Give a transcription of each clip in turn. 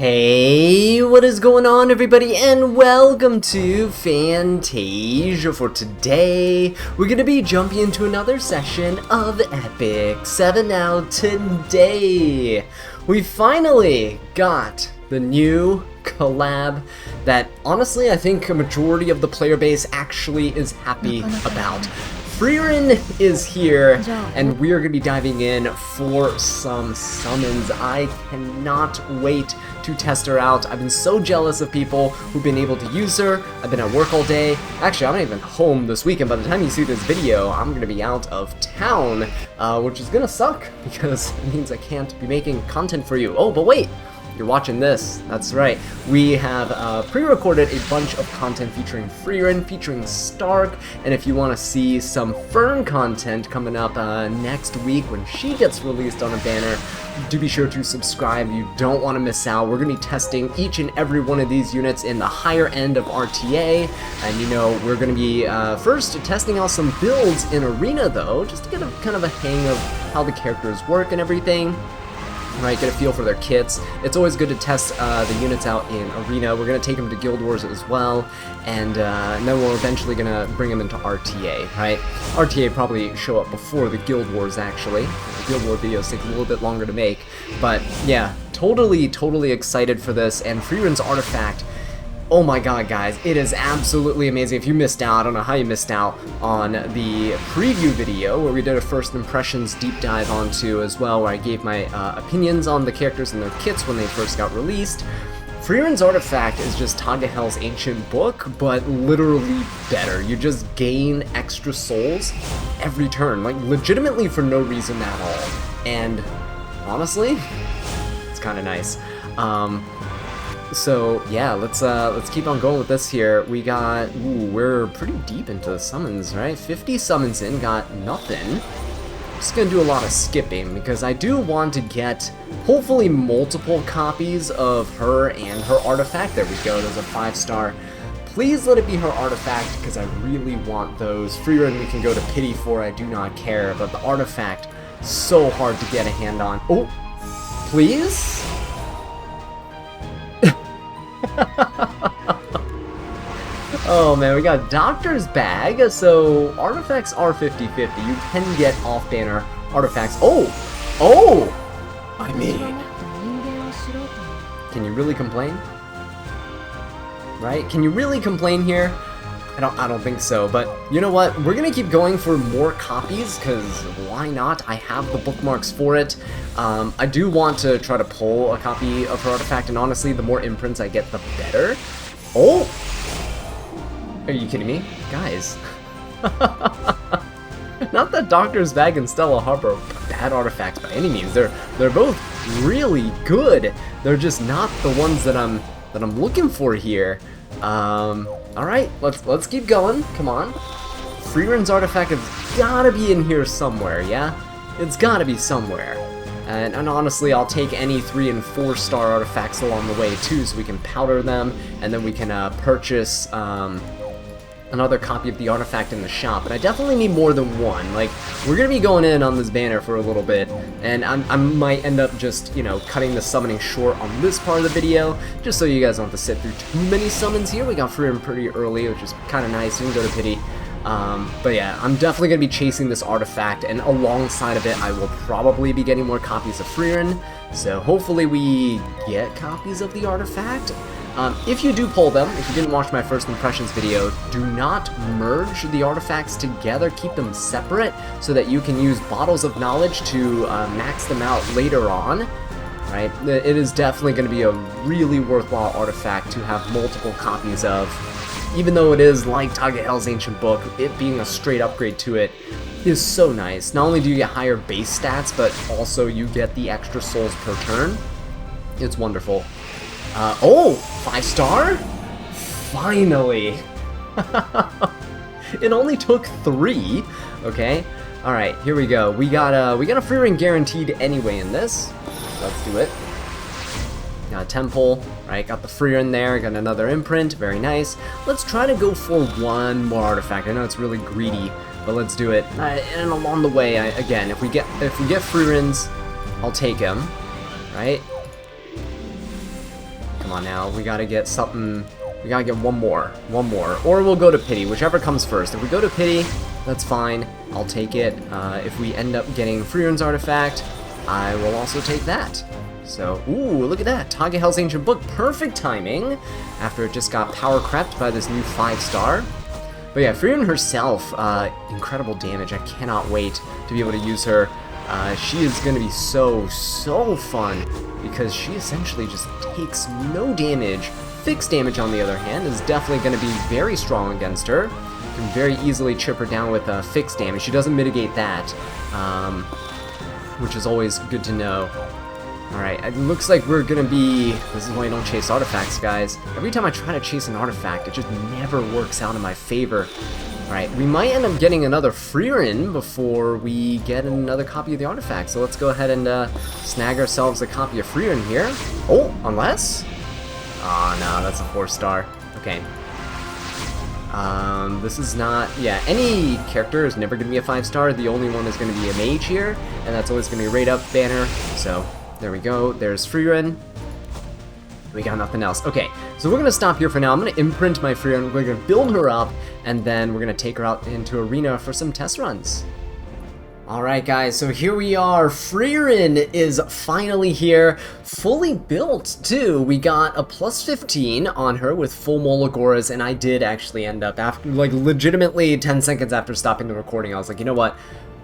Hey, what is going on everybody, and welcome to Fantasia. For today, we're going to be jumping into another session of Epic 7. Now today, we finally got the new collab that honestly I think a majority of the player base actually is happy about. Frieren is here, and we are going to be diving in for some summons. I cannot wait to test her out. I've been so jealous of people who've been able to use her. I've been at work all day. Actually, I'm not even home this weekend. By the time you see this video, I'm going to be out of town, which is going to suck because it means I can't be making content for you. Oh, but wait! You're watching this. That's right. We have pre-recorded a bunch of content featuring Frieren, featuring Stark, and if you want to see some Fern content coming up next week when she gets released on a banner, do be sure to subscribe. You don't want to miss out. We're going to be testing each and every one of these units in the higher end of RTA, and you know, we're going to be first testing out some builds in Arena though, just to get a kind of a hang of how the characters work and everything. Right, get a feel for their kits. It's always good to test the units out in Arena. We're going to take them to Guild Wars as well, and then we're eventually going to bring them into RTA, right? RTA probably show up before the Guild Wars, actually. The Guild War videos take a little bit longer to make, but yeah, totally excited for this, and Frieren's artifact. Oh my god, guys, it is absolutely amazing. If you missed out, I don't know how you missed out on the preview video where we did a first impressions deep dive onto as well, where I gave my opinions on the characters and their kits when they first got released. Frieren's artifact is just Tagahel's ancient book, but literally better. You just gain extra souls every turn, like legitimately for no reason at all. And honestly, it's kind of nice. So yeah, let's keep on going with this here. We got, we're pretty deep into the summons, right? 50 summons in, got nothing. Just gonna do a lot of skipping because I do want to get hopefully multiple copies of her and her artifact. There we go, there's a 5-star. Please let it be her artifact because I really want those. Frieren we can go to pity for, I do not care, but the artifact, so hard to get a hand on. Oh, please? Oh man, we got Doctor's Bag, so artifacts are 50-50. You can get off-banner artifacts. Oh! I mean, can you really complain? Right? Can you really complain here? I don't think so, but you know what? We're gonna keep going for more copies, because why not? I have the bookmarks for it. I do want to try to pull a copy of her artifact, and honestly, the more imprints I get, the better. Oh! Are you kidding me? Guys. Not that Doctor's Bag and Stella Harbor are bad artifacts by any means. They're both really good. They're just not the ones that I'm looking for here. Alright, let's keep going. Come on. Frieren's artifact has gotta be in here somewhere, yeah? It's gotta be somewhere. And honestly, I'll take any 3- and 4-star artifacts along the way too, so we can powder them, and then we can purchase another copy of the artifact in the shop. But I definitely need more than one. Like, we're gonna be going in on this banner for a little bit, and I might end up just, you know, cutting the summoning short on this part of the video, just so you guys don't have to sit through too many summons here. We got Frieren pretty early, which is kind of nice. You can go to pity. But yeah, I'm definitely going to be chasing this artifact, and alongside of it, I will probably be getting more copies of Frieren, so hopefully we get copies of the artifact. If you do pull them, if you didn't watch my first impressions video, do not merge the artifacts together, keep them separate, so that you can use bottles of knowledge to max them out later on. Right? It is definitely going to be a really worthwhile artifact to have multiple copies of. Even though it is like Tagahel's ancient book, it being a straight upgrade to it is so nice. Not only do you get higher base stats, but also you get the extra souls per turn. It's wonderful. Oh! 5-star? Finally! It only took 3. Okay. Alright, here we go. We got a Frieren guaranteed anyway in this. Let's do it. Got a temple, right? Got the Frieren there, got another imprint, very nice. Let's try to go for one more artifact. I know it's really greedy, but let's do it. And along the way, again, if we get Frieren's, I'll take him, right? come on now. We gotta get something. We gotta get one more. Or we'll go to Pity, whichever comes first. If we go to Pity, that's fine. I'll take it. If we end up getting Frieren's artifact, I will also take that. So, ooh, look at that. Tagehel's Ancient Book. Perfect timing after it just got power crept by this new 5-star. But yeah, Frieren herself, incredible damage. I cannot wait to be able to use her. She is going to be so fun because she essentially just takes no damage. Fixed damage, on the other hand, is definitely going to be very strong against her. You can very easily chip her down with fixed damage. She doesn't mitigate that, which is always good to know. Alright, it looks like we're gonna be... This is why I don't chase artifacts, guys. Every time I try to chase an artifact, it just never works out in my favor. Alright, we might end up getting another Frieren before we get another copy of the artifact. So let's go ahead and snag ourselves a copy of Frieren here. Oh, unless... Oh, no, that's a 4-star. Okay. This is not... Yeah, any character is never gonna be a 5-star. The only one is gonna be a mage here, and that's always gonna be a rate-up banner, so... There we go, there's Frieren. We got nothing else. Okay, so we're gonna stop here for now. I'm gonna imprint my Frieren, we're gonna build her up, and then we're gonna take her out into Arena for some test runs. Alright guys, so here we are. Frieren is finally here, fully built too. We got a plus 15 on her with full Molagoras, and I did actually end up, after, like, legitimately 10 seconds after stopping the recording, I was like, you know what?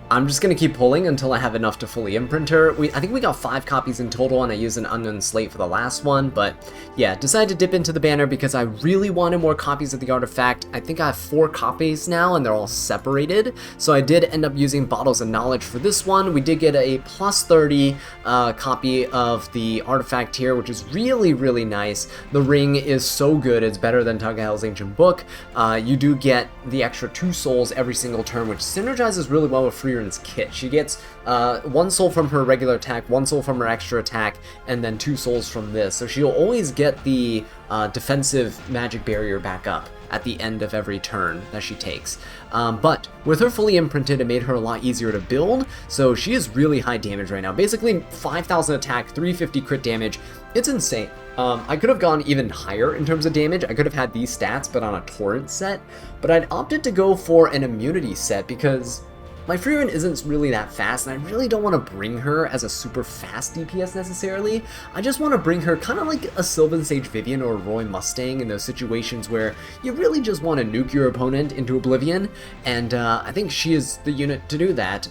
I'm just going to keep pulling until I have enough to fully imprint her. I think we got 5 copies in total, and I used an unknown slate for the last one, but yeah, decided to dip into the banner because I really wanted more copies of the artifact. I think I have 4 copies now, and they're all separated, so I did end up using Bottles of Knowledge for this one. We did get a plus 30 copy of the artifact here, which is really nice. The ring is so good, it's better than Tagehel's Ancient Book. You do get the extra 2 souls every single turn, which synergizes really well with Frieren's kit. She gets 1 soul from her regular attack, 1 soul from her extra attack, and then 2 souls from this. So she'll always get the defensive magic barrier back up at the end of every turn that she takes. But with her fully imprinted, it made her a lot easier to build, so she is really high damage right now. Basically 5,000 attack, 350 crit damage. It's insane. I could have gone even higher in terms of damage. I could have had these stats, but on a torrent set. But I'd opted to go for an immunity set because my Frieren isn't really that fast, and I really don't want to bring her as a super fast DPS necessarily. I just want to bring her kind of like a Sylvan Sage Vivian or a Roy Mustang in those situations where you really just want to nuke your opponent into oblivion, and I think she is the unit to do that,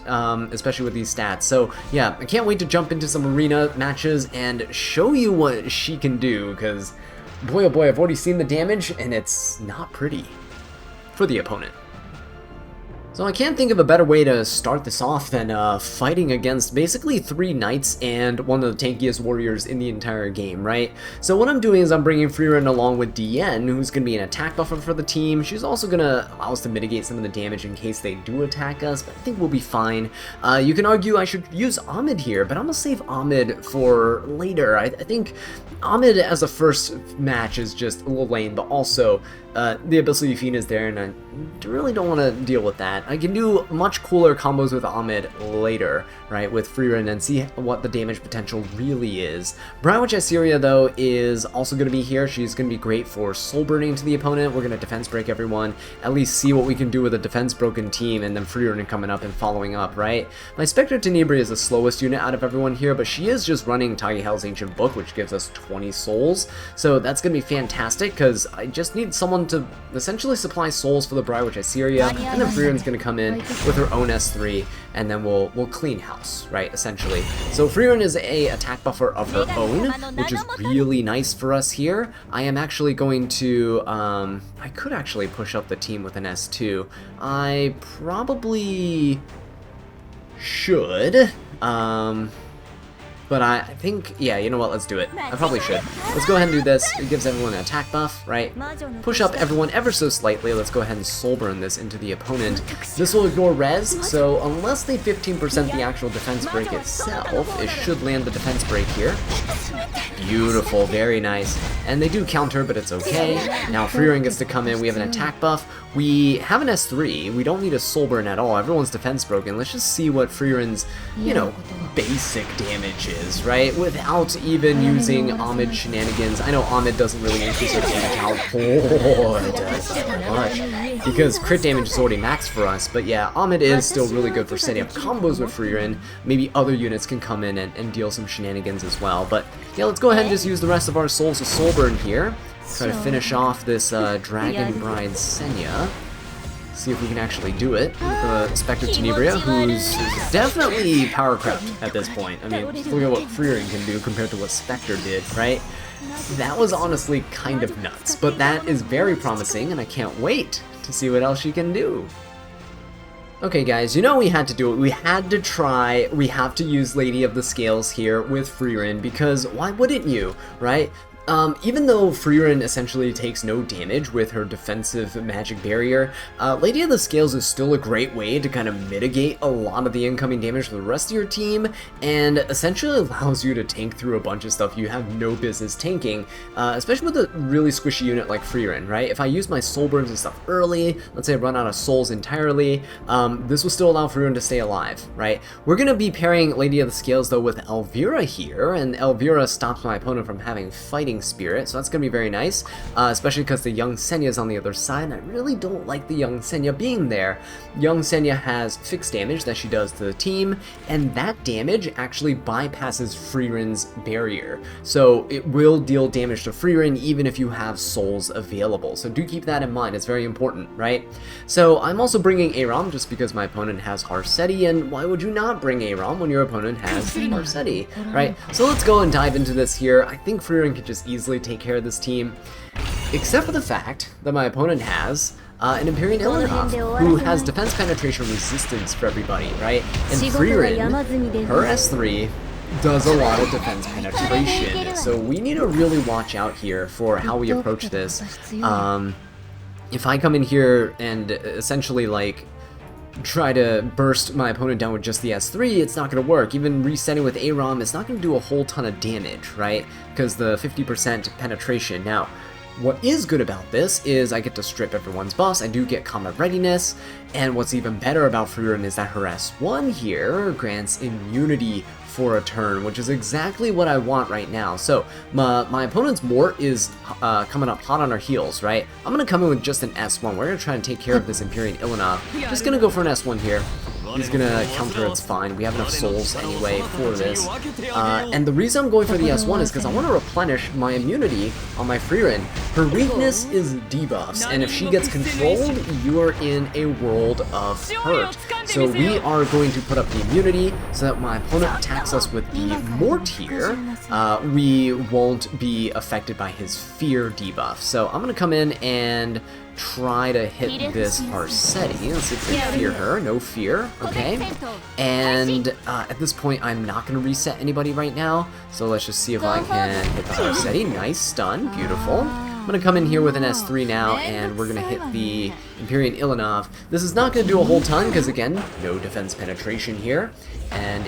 especially with these stats. So yeah, I can't wait to jump into some arena matches and show you what she can do, because boy oh boy, I've already seen the damage, and it's not pretty for the opponent. So I can't think of a better way to start this off than fighting against basically 3 knights and one of the tankiest warriors in the entire game, right? So what I'm doing is I'm bringing Frieren along with Dien, who's going to be an attack buffer for the team. She's also going to allow us to mitigate some of the damage in case they do attack us, but I think we'll be fine. You can argue I should use Ahmed here, but I'm going to save Ahmed for later. I think Ahmed as a first match is just a little lame, but also the Abyssal Yufine is there, and I really don't want to deal with that. I can do much cooler combos with Ahmed later, right, with Frieren, and see what the damage potential really is. Briar Witch Assyria, though, is also going to be here. She's going to be great for soul burning to the opponent. We're going to defense break everyone, at least see what we can do with a defense broken team, and then Frieren coming up and following up, right? My Spectre Tenebri is the slowest unit out of everyone here, but she is just running Tagehel's Ancient Book, which gives us 20 souls, so that's going to be fantastic, because I just need someone to essentially supply souls for the Briar Witch Assyria, and then Frieren's going to come in with her own S3, and then we'll clean house, right, essentially. So Frieren is a attack buffer of her own, which is really nice for us here. I am actually going to, I could actually push up the team with an S2. I probably should, but I think, yeah, you know what, let's do it. I probably should. Let's go ahead and do this. It gives everyone an attack buff, right? Push up everyone ever so slightly. Let's go ahead and soul burn this into the opponent. This will ignore res, so unless they 15% the actual defense break itself, it should land the defense break here. Beautiful, very nice. And they do counter, but it's okay. Now Frieren gets to come in. We have an attack buff. We have an S3. We don't need a soul burn at all. Everyone's defense broken. Let's just see what Frieren's, you know, basic damage is, right? Without even using Ahmed shenanigans. I know Ahmed doesn't really increase our damage output. It does not much, because crit damage is already maxed for us, but yeah, Ahmed is still really good for setting up combos with Frieren. Maybe other units can come in and deal some shenanigans as well, but yeah, let's go ahead and just use the rest of our souls of Soulburn here. Try to finish off this Dragon Bride Senya. See if we can actually do it with the Spectre Tenebria, who's definitely power crept at this point. I mean, just look at what Frieren can do compared to what Spectre did, right? That was honestly kind of nuts, but that is very promising, and I can't wait to see what else she can do. Okay guys, you know we had to do it. We had to try, we have to use Lady of the Scales here with Frieren, because why wouldn't you, right? Even though Frieren essentially takes no damage with her defensive magic barrier, Lady of the Scales is still a great way to kind of mitigate a lot of the incoming damage for the rest of your team, and essentially allows you to tank through a bunch of stuff you have no business tanking, especially with a really squishy unit like Frieren, right? If I use my soul burns and stuff early, let's say I run out of souls entirely, this will still allow Frieren to stay alive, right? We're going to be pairing Lady of the Scales though with Elvira here, and Elvira stops my opponent from having fighting spirit, so that's going to be very nice, especially because the young Senya is on the other side, and I really don't like the young Senya being there. Young Senya has fixed damage that she does to the team, and that damage actually bypasses Frieren's barrier, so it will deal damage to Frieren even if you have souls available, so do keep that in mind. It's very important, right? So I'm also bringing Aram just because my opponent has Harseti, and why would you not bring Aram when your opponent has Harseti, right? So let's go and dive into this here. I think Frieren could just easily take care of this team, except for the fact that my opponent has an Empyrean Ilinov, who has defense penetration resistance for everybody, right? And Frieren, her S3, does a lot of defense penetration, so we need to really watch out here for how we approach this. If I come in here and essentially like try to burst my opponent down with just the S3, it's not going to work. Even resetting with Aram, it's not going to do a whole ton of damage, right? Because the 50% penetration. Now, what is good about this is I get to strip everyone's buffs, I do get combat readiness, and what's even better about Frieren is that her S1 here grants immunity for a turn, which is exactly what I want right now. So my opponent's Mort is coming up hot on our heels, right? I'm gonna come in with just an S1. We're gonna try and take care of this Empyrean Ilinov. Just gonna go for an S1 here. He's gonna counter, it's fine. We have enough souls anyway for this. And the reason I'm going for the S1 is because I want to replenish my immunity on my Frieren. Her weakness is debuffs, and if she gets controlled, you are in a world of hurt. So we are going to put up the immunity so that when my opponent attacks us with the Mort here, we won't be affected by his fear debuff. So I'm gonna come in and try to hit this Harseti. Let's see if we can fear her. No fear. Okay. And at this point, I'm not going to reset anybody right now. So let's just see if I can hit the Harseti. Nice stun. Beautiful. I'm going to come in here with an S3 now, and we're going to hit the Empyrean Ilinov. This is not going to do a whole ton, because again, no defense penetration here. And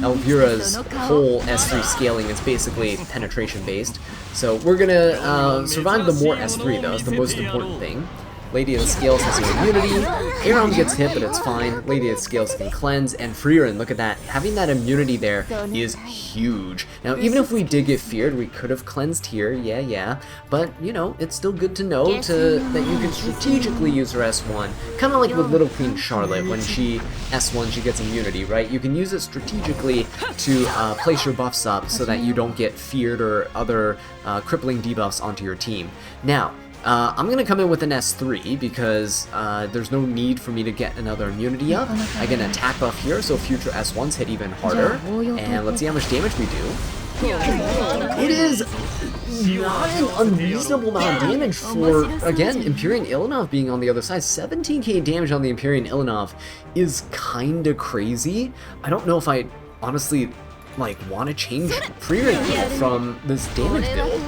Elvira's whole S3 scaling is basically penetration based. So we're going to survive the more S3 though, is the most important thing. Lady of the Scales has some immunity. Aram gets hit, but it's fine. Lady of the Scales can cleanse, and Frieren, look at that. Having that immunity there is huge. Now, even if we did get feared, we could have cleansed here, yeah. But, you know, it's still good to know that you can strategically use her S1. Kind of like with Little Queen Charlotte, when she S1, she gets immunity, right? You can use it strategically to place your buffs up so that you don't get feared or other crippling debuffs onto your team. Now, I'm going to come in with an S3 because there's no need for me to get another immunity up. I get an attack buff here, so future S1s hit even harder. And let's see how much damage we do. It is not an unreasonable amount of damage for, again, Empyrean Ilinov being on the other side. 17k damage on the Empyrean Ilinov is kinda crazy. I don't know if I honestly want to change Frieren from this damage build.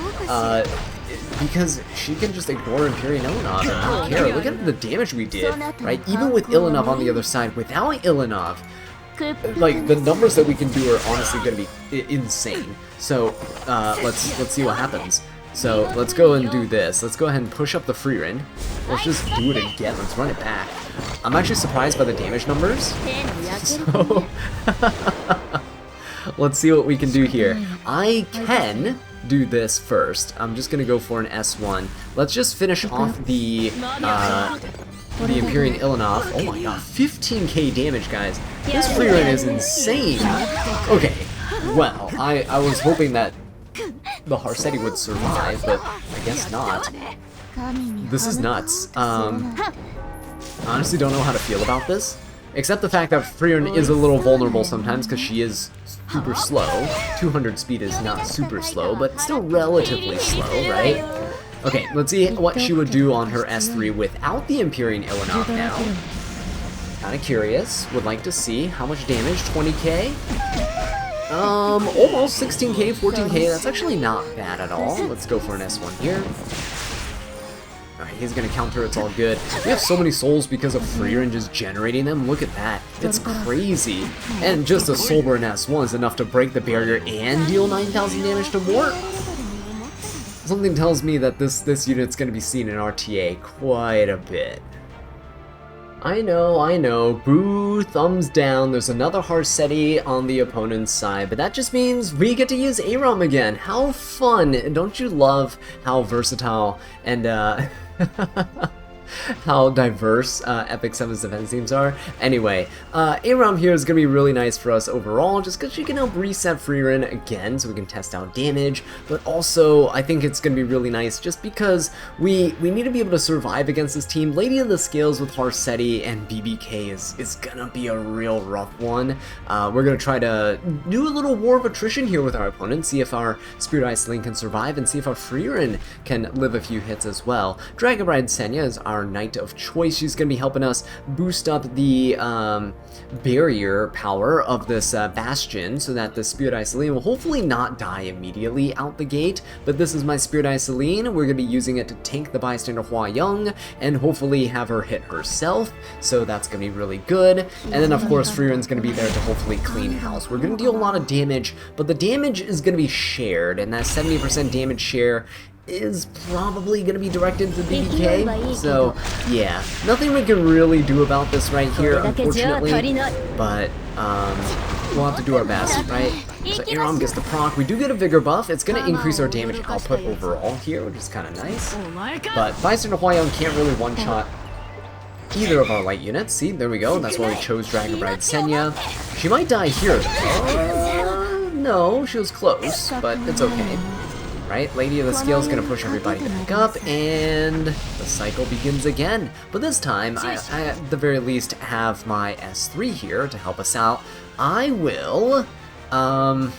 Because she can just ignore Empyrean Ilinov and not care. Look at the damage we did, right? Even with Ilinov on the other side, without Ilinov, like, the numbers that we can do are honestly going to be insane. So, let's see what happens. So, let's go and do this. Let's go ahead and push up the Frieren. Let's just do it again. Let's run it back. I'm actually surprised by the damage numbers. So... Let's see what we can do here. I can do this first. I'm just gonna go for an S1. Let's just finish off the Empyrean Ilanov. Oh my god, 15k damage, guys. This Frieren is insane. Okay, well, I was hoping that the Harsetti would survive, but I guess not. This is nuts. I honestly don't know how to feel about this, except the fact that Frieren is a little vulnerable sometimes because she is super slow. 200 speed is not super slow, but still relatively slow, right? Okay, let's see what she would do on her S3 without the Empyrean Ilanov now. Kinda curious. Would like to see how much damage. 20k? Almost 16k, 14k. That's actually not bad at all. Let's go for an S1 here. Alright, he's gonna counter, it's all good. We have so many souls because of Frieren just generating them. Look at that. It's crazy. And just a Soulburn S1 is enough to break the barrier and deal 9,000 damage to Mort. Something tells me that this unit's gonna be seen in RTA quite a bit. I know, boo, thumbs down. There's another Harsetti on the opponent's side, but that just means we get to use Aram again. How fun! Don't you love how versatile and how diverse Epic 7's defense teams are? Anyway, Aram here is going to be really nice for us overall, just because she can help reset Frieren again, so we can test out damage, but also I think it's going to be really nice just because we need to be able to survive against this team. Lady of the Scales with Harsetti and BBK is going to be a real rough one. We're going to try to do a little war of attrition here with our opponent, see if our Spirit Iceling can survive, and see if our Frieren can live a few hits as well. Dragon Bride Senya is our knight of choice. She's going to be helping us boost up the barrier power of this bastion so that the Spirit Iceline will hopefully not die immediately out the gate, but this is my Spirit Iceline. We're going to be using it to tank the bystander Hua Young and hopefully have her hit herself, so that's going to be really good. And then of course Frieren's going to be there to hopefully clean house. We're going to deal a lot of damage, but the damage is going to be shared, and that 70% damage share is probably going to be directed to BBK, so yeah, nothing we can really do about this right here, unfortunately, but we'll have to do our best, right? So Aram gets the proc. We do get a vigor buff. It's going to increase our damage output overall here, which is kind of nice, but Bystander Hua-Young can't really one-shot either of our light units. See, there we go, that's why we chose Dragon Bride Senya. She might die here, though. No, she was close, but it's okay. Right? Lady of the Scale is going to push everybody back up, and the cycle begins again. But this time, I at the very least have my S3 here to help us out. I will, I'll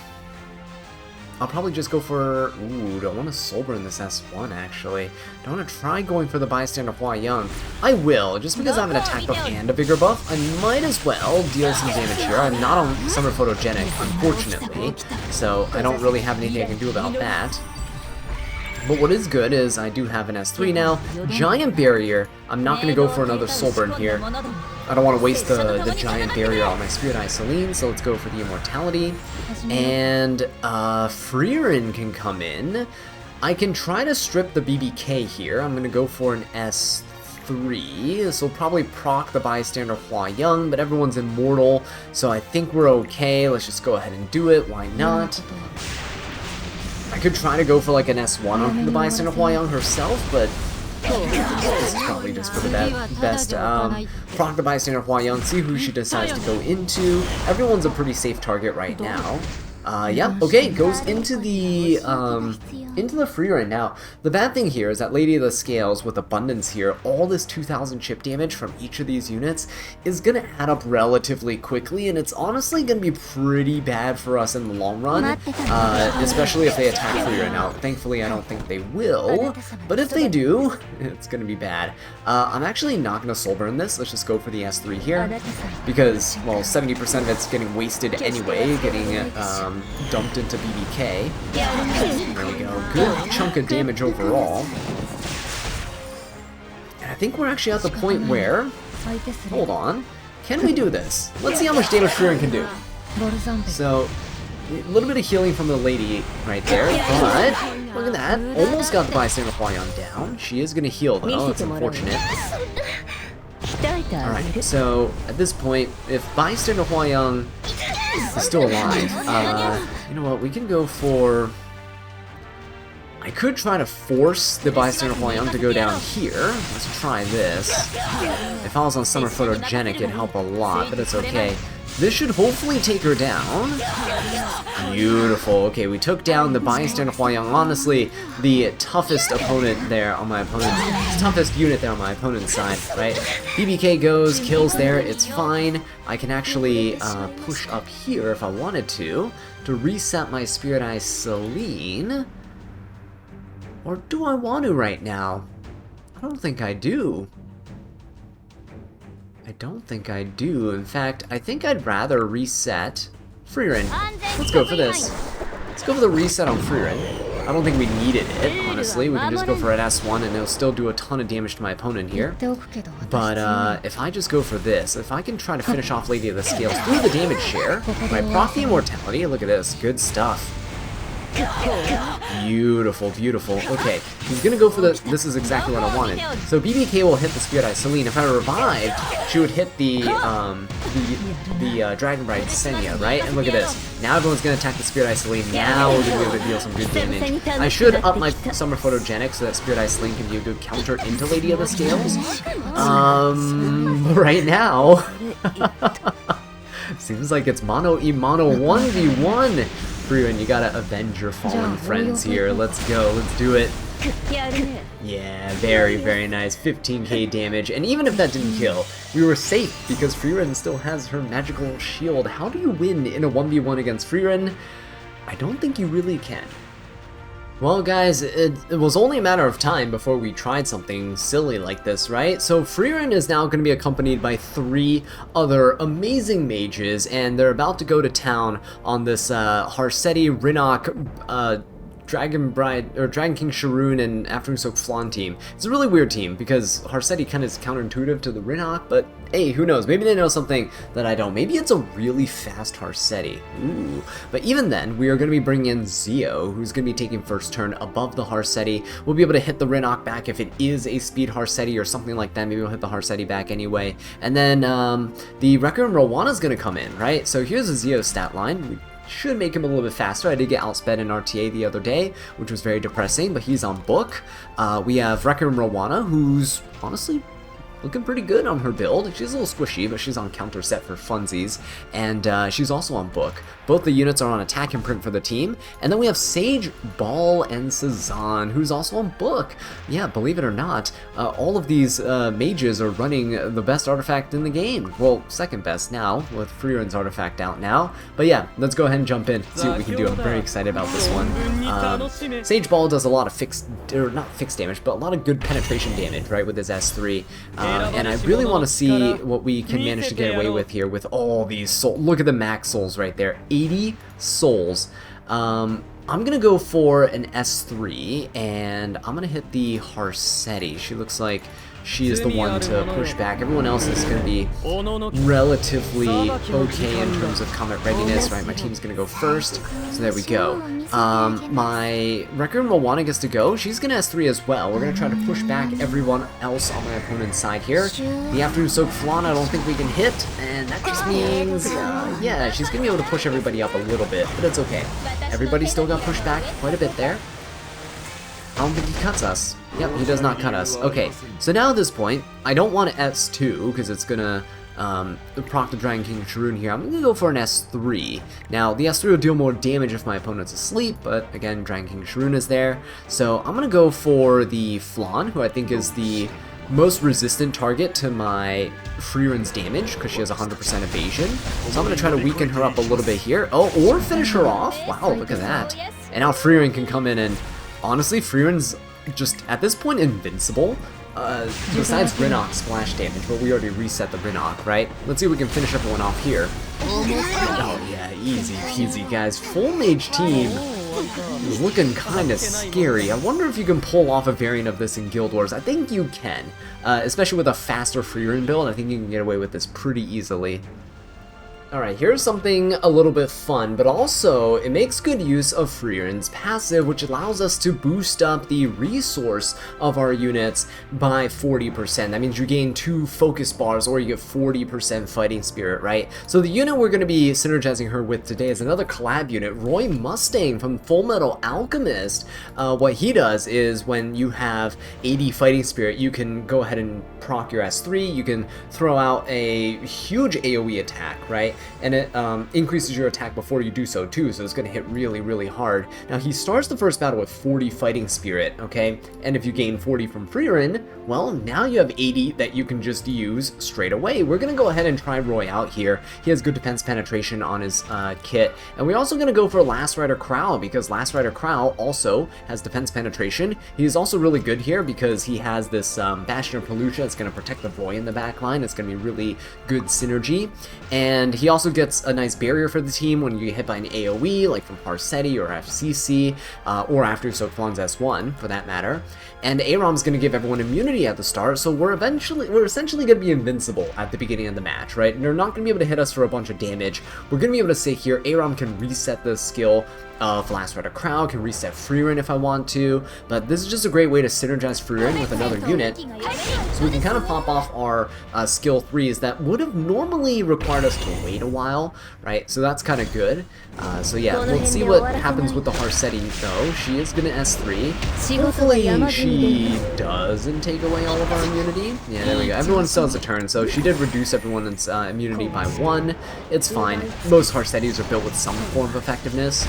probably just go for, ooh, do I want to Soulburn this S1 actually? Do I want to try going for the Bystander Hua Young? I will, just because I have an attack buff and a vigor buff, I might as well deal some damage here. I'm not on Summer Photogenic, unfortunately, so I don't really have anything I can do about that. But what is good is I do have an S3 now. Giant Barrier. I'm not going to go for another Soulburn here. I don't want to waste the Giant Barrier on my Spirit Iceline, so let's go for the Immortality. And Frieren can come in. I can try to strip the BBK here. I'm going to go for an S3. This will probably proc the Bystander Hua Young, but everyone's immortal, so I think we're okay. Let's just go ahead and do it. Why not? I could try to go for like an S1 on the Bystander Hua Young herself, but this is probably just for the best. Proc the Bystander Hua Young, see who she decides to go into. Everyone's a pretty safe target right now. Yeah, okay, goes into the Frieren. Now, the bad thing here is that Lady of the Scales with Abundance here, all this 2,000 chip damage from each of these units is going to add up relatively quickly, and it's honestly going to be pretty bad for us in the long run, especially if they attack Frieren. Now, thankfully, I don't think they will, but if they do, it's going to be bad. I'm actually not going to Soulburn this. Let's just go for the S3 here, because, well, 70% of it's getting wasted anyway, getting dumped into BBK. There we go. Good chunk of damage overall. And I think we're actually at the point where... Hold on. Can we do this? Let's see how much damage Frieren can do. So, a little bit of healing from the lady right there, but look at that. Almost got the Bystander Hua Young down. She is going to heal, though. That's unfortunate. Alright, so at this point, if Bystander Hua Young He's still alive. You know what, we can go for... I could try to force the Bystander Huayang to go down here. Let's try this. If I was on Summer Photogenic, it'd help a lot, but it's okay. This should hopefully take her down. Beautiful. Okay, we took down the Bystander Huayang. Honestly, the toughest opponent there on my opponent's... toughest unit there on my opponent's side, right? BBK goes, kills there, it's fine. I can actually push up here if I wanted to reset my Spirit Eye Celine. Or do I want to right now? I don't think I do. I don't think I do. In fact, I think I'd rather reset Frieren. Let's go for this. Let's go for the reset on Frieren. I don't think we needed it, honestly. We can just go for an S1 and it'll still do a ton of damage to my opponent here. But if I just go for this, if I can try to finish off Lady of the Scales through the damage share, my proc the immortality, look at this, good stuff. Beautiful, beautiful. Okay, he's gonna go for the... This is exactly what I wanted. So BBK will hit the Spirit Eye Celine. If I revived, she would hit the Dragon Bride Senya, right? And look at this. Now everyone's gonna attack the Spirit Eye Celine. Now we're gonna be able to deal some good damage. I should up my Summer Photogenic so that Spirit Eye Celine can be a good counter into Lady of the Scales. Right now... Seems like it's mono 1v1. Frieren, you gotta avenge your fallen friends here. Let's go, let's do it. Yeah, very, very nice. 15k damage, and even if that didn't kill, we were safe because Frieren still has her magical shield. How do you win in a 1v1 against Frieren? I don't think you really can. Well guys, it was only a matter of time before we tried something silly like this, right? So Frieren is now going to be accompanied by 3 other amazing mages, and they're about to go to town on this Harsetti, Rinok, Dragon Bride, or Dragon King Sharoon and Afternoon Soak Flan team. It's a really weird team because Harsetti kind of is counterintuitive to the Rinok, but hey, who knows? Maybe they know something that I don't. Maybe it's a really fast Harsetti. Ooh. But even then, we are going to be bringing in Zio, who's going to be taking first turn above the Harsetti. We'll be able to hit the Rinok back if it is a speed Harsetti or something like that. Maybe we'll hit the Harsetti back anyway. And then the Requiem Rowana is going to come in, right? So here's a Zio stat line. We should make him a little bit faster. I did get outsped in RTA the other day, which was very depressing, but he's on book. We have Requiem Rowana, who's honestly looking pretty good on her build. She's a little squishy, but she's on counter set for funsies, and she's also on book. Both the units are on attack imprint for the team, and then we have Sage, Ball, and Cezanne, who's also on book. Yeah, believe it or not, all of these mages are running the best artifact in the game. Well, second best now, with Frieren's artifact out now. But yeah, let's go ahead and jump in, see what we can do. I'm very excited about this one. Sage Ball does a lot of not fixed damage, but a lot of good penetration damage, right, with his S3. And I really want to see what we can manage to get away with here with all these souls. Look at the max souls right there, 80 souls. I'm going to go for an S3, and I'm going to hit the Harsetti. She looks like she is the one to push back. Everyone else is going to be relatively okay in terms of combat readiness, right? My team's going to go first, so there we go. My Requiem Rowana gets to go. She's going to S3 as well. We're going to try to push back everyone else on my opponent's side here. The Afternoon Soak Flan, I don't think we can hit, and that just means, yeah, she's going to be able to push everybody up a little bit, but it's okay. Everybody still got pushed back quite a bit there. I don't think he cuts us. Yep, he does not cut us. Okay, so now at this point, I don't want an S2 because it's gonna proc the Dragon King Sharoon here. I'm gonna go for an S3. Now, the S3 will deal more damage if my opponent's asleep, but again, Dragon King Sharoon is there. So I'm gonna go for the Flan, who I think is the most resistant target to my Frieren's damage, because she has 100% evasion. So I'm gonna try to weaken her up a little bit here. Oh, or finish her off. Wow, look at that. And now Frieren can come in and honestly, Frieren's just, at this point, invincible. Besides Rinok splash damage, but we already reset the Rinok, right? Let's see if we can finish everyone off here. Oh yeah, easy peasy, guys. Full mage team is looking kinda scary. I wonder if you can pull off a variant of this in Guild Wars. I think you can. Especially with a faster Frieren build, I think you can get away with this pretty easily. Alright, here's something a little bit fun, but also it makes good use of Frieren's passive, which allows us to boost up the resource of our units by 40%. That means you gain 2 focus bars or you get 40% fighting spirit, right? So the unit we're going to be synergizing her with today is another collab unit, Roy Mustang from Full Metal Alchemist. What he does is when you have 80 fighting spirit, you can go ahead and proc your S3, you can throw out a huge AoE attack, right? And it increases your attack before you do so too, so it's going to hit really, really hard. Now he starts the first battle with 40 fighting spirit, okay? And if you gain 40 from Frieren, well, now you have 80 that you can just use straight away. We're going to go ahead and try Roy out here. He has good defense penetration on his kit. And we're also going to go for Last Rider Crow, because Last Rider Crow also has defense penetration. He's also really good here because he has this Bastion of Pollution. It's going to protect the Roy in the back line. It's going to be really good synergy. And he also gets a nice barrier for the team when you get hit by an AoE, like from Parsetti or FCC, or after Sokflon's S1, for that matter. And Aram's going to give everyone immunity at the start, so we're essentially going to be invincible at the beginning of the match, right? And they're not going to be able to hit us for a bunch of damage. We're going to be able to sit here. Aram can reset the skill of Last Rider Crow, can reset Frieren if I want to, but this is just a great way to synergize Frieren with another unit, so we can kind of pop off our skill 3s that would have normally required us to wait a while, right? So that's kind of good. So yeah, we'll see what happens with the Parsetti though. She is going to S3. Hopefully she doesn't take away all of our immunity. Yeah, there we go. Everyone still has a turn, so she did reduce everyone's immunity by 1. It's fine. Most Parsettis are built with some form of effectiveness.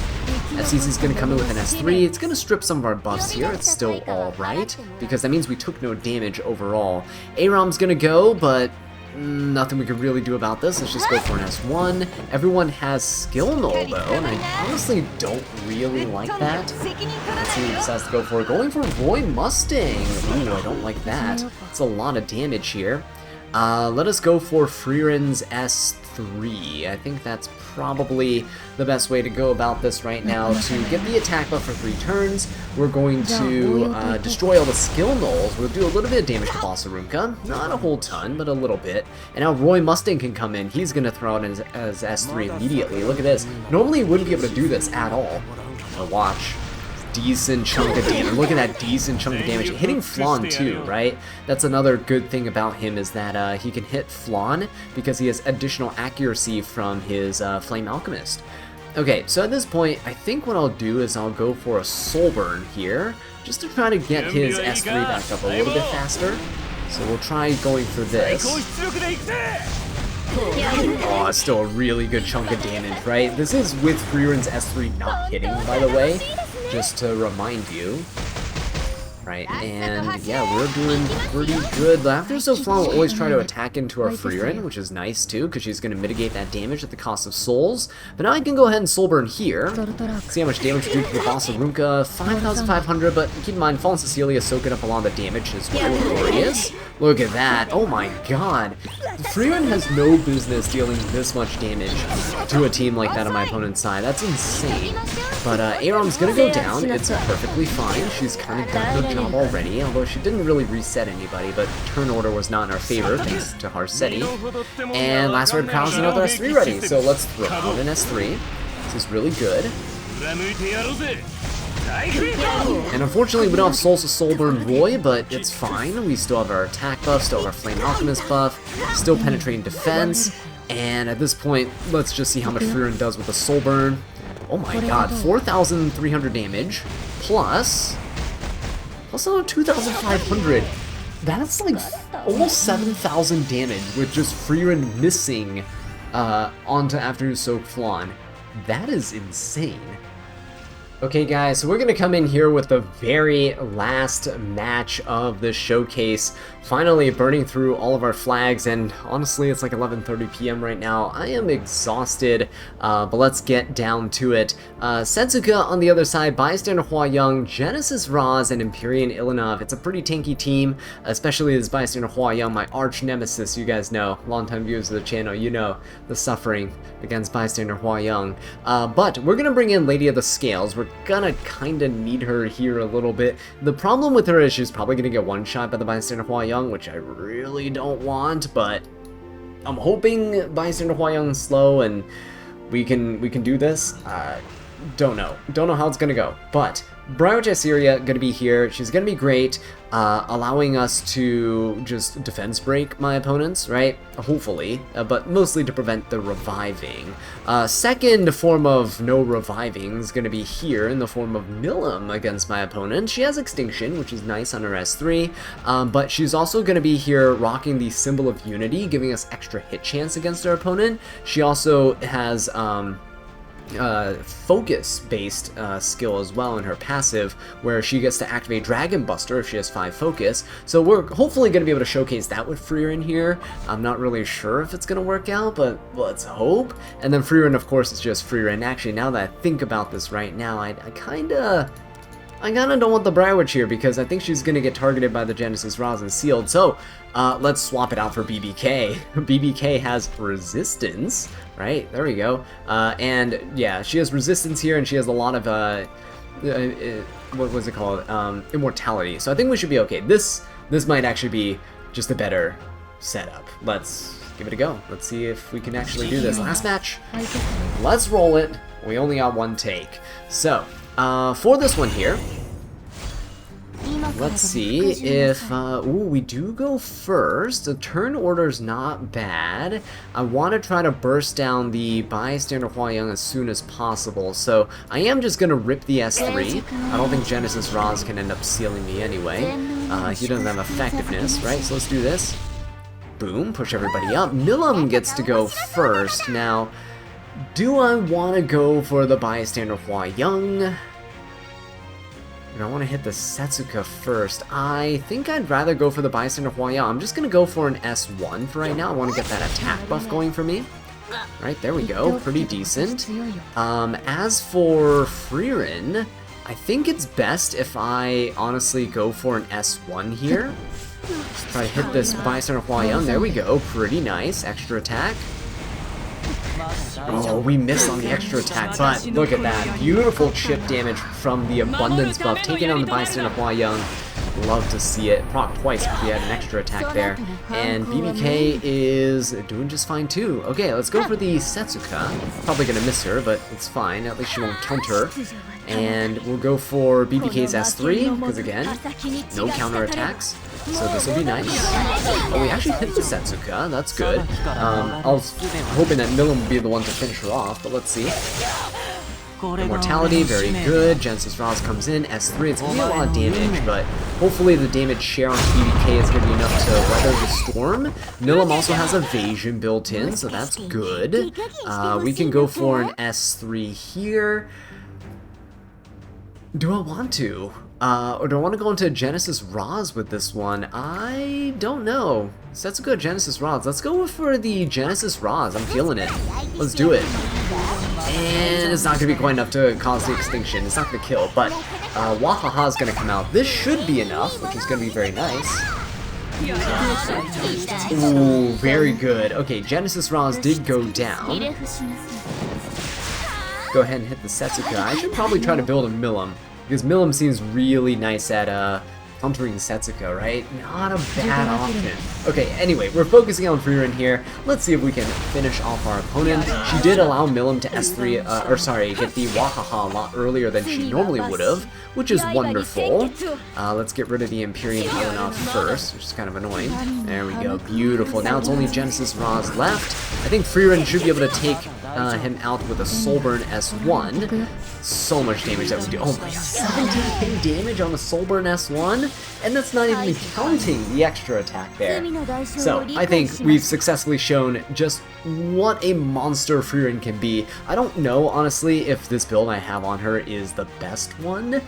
FCC is going to come in with an S3. It's going to strip some of our buffs here. It's still alright, because that means we took no damage overall. Aram's going to go, but nothing we can really do about this. Let's just go for an S1. Everyone has skill null though, and I honestly don't really like that. Let's see who decides to go for it. Going for Roy Mustang. Ooh, I don't like that. It's a lot of damage here. Let us go for Frieren's S3. I think that's probably the best way to go about this right now. To get the attack buff for 3 turns, we're going to destroy all the skill nulls. We'll do a little bit of damage to Bossarunka. Not a whole ton, but a little bit. And now Roy Mustang can come in. He's going to throw out his S3 immediately. Look at this. Normally he wouldn't be able to do this at all. Now watch. Decent chunk of damage. Look at that decent chunk of damage. Hitting Flan too, right? That's another good thing about him, is that he can hit Flan because he has additional accuracy from his Flame Alchemist. Okay, so at this point, I think what I'll do is I'll go for a Soul Burn here, just to try to get his S3 back up a little bit faster. So we'll try going for this. Oh, it's still a really good chunk of damage, right? This is with Frieren's S3 not hitting, by the way, just to remind you. Right, and yeah, we're doing pretty good. After Soflan will always try to attack into our Frieren, which is nice too, because she's going to mitigate that damage at the cost of souls. But now I can go ahead and soul burn here. See how much damage we do to the Bossarunka. 5,500, but keep in mind, Fallen Cecilia is soaking up a lot of the damage as well. Glorious. Look at that. Oh my god. Frieren has no business dealing this much damage to a team like that on my opponent's side. That's insane. But Aram's going to go down. It's perfectly fine. She's kind of done her job already, although she didn't really reset anybody, but turn order was not in our favor thanks to Parsetti. And Last Word Crow's another S3 ready, so let's throw out an S3. This is really good. And unfortunately we don't have Souls to Soul Burn Roy, but it's fine. We still have our attack buff, still have our Flame Alchemist buff, still penetrating defense, and at this point let's just see how much Frieren does with the Soul Burn. Oh my god, 4,300 damage, plus another 2,500. That's like almost 7,000 damage with just Frieren missing onto Afternoon Soak Flan. That is insane. Okay guys, so we're going to come in here with the very last match of the showcase. Finally burning through all of our flags, and honestly it's like 11:30 p.m. right now. I am exhausted, but let's get down to it. Setsuka on the other side, Bystander Hua Young, Genesis Roz, and Empyrean Ilinov. It's a pretty tanky team, especially as Bystander Hua Young, my arch nemesis. You guys know, longtime viewers of the channel, you know the suffering against Bystander Hua Young. But we're going to bring in Lady of the Scales. We're gonna kinda need her here a little bit. The problem with her is she's probably gonna get one shot by the Bystander Hua Young, which I really don't want, but I'm hoping Bystander Hwayoung's slow and we can do this. Don't know how it's gonna go, but Brioche Assyria gonna be here. She's gonna be great, allowing us to just defense break my opponents, right? Hopefully, but mostly to prevent the reviving. Second form of no reviving is gonna be here in the form of Milim against my opponent. She has Extinction, which is nice on her S3, but she's also gonna be here rocking the Symbol of Unity, giving us extra hit chance against our opponent. She also has focus-based skill as well in her passive, where she gets to activate Dragon Buster if she has 5 focus. So we're hopefully going to be able to showcase that with Frieren here. I'm not really sure if it's going to work out, but let's hope. And then Frieren, of course, is just Frieren. Actually, now that I think about this right now, I kind of don't want the Brioche here because I think she's going to get targeted by the Genesis Rosin Sealed. So let's swap it out for BBK. BBK has Resistance, right? There we go. And yeah, she has Resistance here, and she has a lot of, what was it called? Immortality. So I think we should be okay. This might actually be just a better setup. Let's give it a go. Let's see if we can actually do this. Last match. Let's roll it. We only got one take. So, for this one here, let's see if, we do go first. The turn order's not bad. I want to try to burst down the Bystander Hwayoung as soon as possible, so I am just going to rip the S3. I don't think Genesis Roz can end up sealing me anyway. He doesn't have effectiveness, right? So let's do this. Boom, push everybody up. Milim gets to go first. Now, do I want to go for the Bystander Hwayoung? And I want to hit the Setsuka first. I think I'd rather go for the Bystander Hwayoung. I'm just going to go for an S1 for right now. I want to get that attack buff going for me. Right, there we go. Pretty decent. As for Frieren, I think it's best if I honestly go for an S1 here. Let's try to hit this Bystander Hwayoung. There we go. Pretty nice. Extra attack. Oh, we missed on the extra attack, but look at that. Beautiful chip damage from the Abundance buff, taking on the Bystander Hwayoung. Love to see it. Proc twice because we had an extra attack there. And BBK is doing just fine too. Okay, let's go for the Setsuka. Probably going to miss her, but it's fine. At least she won't counter. And we'll go for BBK's S3, because again, no counter attacks. So this will be nice. Oh, we actually hit the Setsuka. That's good. I was hoping that Milim would be the one to finish her off, but let's see. Immortality, very good. Genesis Roz comes in. S3, it's going to be a lot of damage, but hopefully the damage share on BBK is going to be enough to weather the storm. Milim also has Evasion built in, so that's good. We can go for an S3 here. Do I want to? Or do I want to go into Genesis Roz with this one? I don't know. So that's a good Genesis Roz. Let's go for the Genesis Roz. I'm feeling it. Let's do it. And it's not going to be quite enough to cause the extinction. It's not going to kill, but Wahaha is going to come out. This should be enough, which is going to be very nice. Ooh, very good. Okay, Genesis Roz did go down. Go ahead and hit the Setsuka. I should probably try to build a Milim, because Milim seems really nice at countering Setsuka, right? Not a bad option. Okay, anyway, we're focusing on Frieren here. Let's see if we can finish off our opponent. She did allow Milim to S3, get the Wahaha a lot earlier than she normally would have, which is wonderful. Let's get rid of the Empyrean Elenov first, which is kind of annoying. There we go, beautiful. Now it's only Genesis Roz left. I think Frieren should be able to take him out with a Soulburn S1. So much damage that we do. Oh my god, 17k damage on a Soulburn S1? And that's not even counting the extra attack there. So, I think we've successfully shown just what a monster Frieren can be. I don't know, honestly, if this build I have on her is the best one.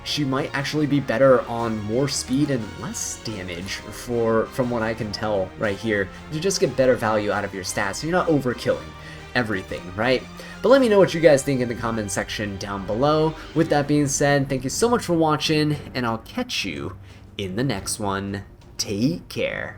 She might actually be better on more speed and less damage from what I can tell right here. You just get better value out of your stats, so you're not overkilling everything, right? But let me know what you guys think in the comment section down below. With that being said, thank you so much for watching, and I'll catch you in the next one. Take care.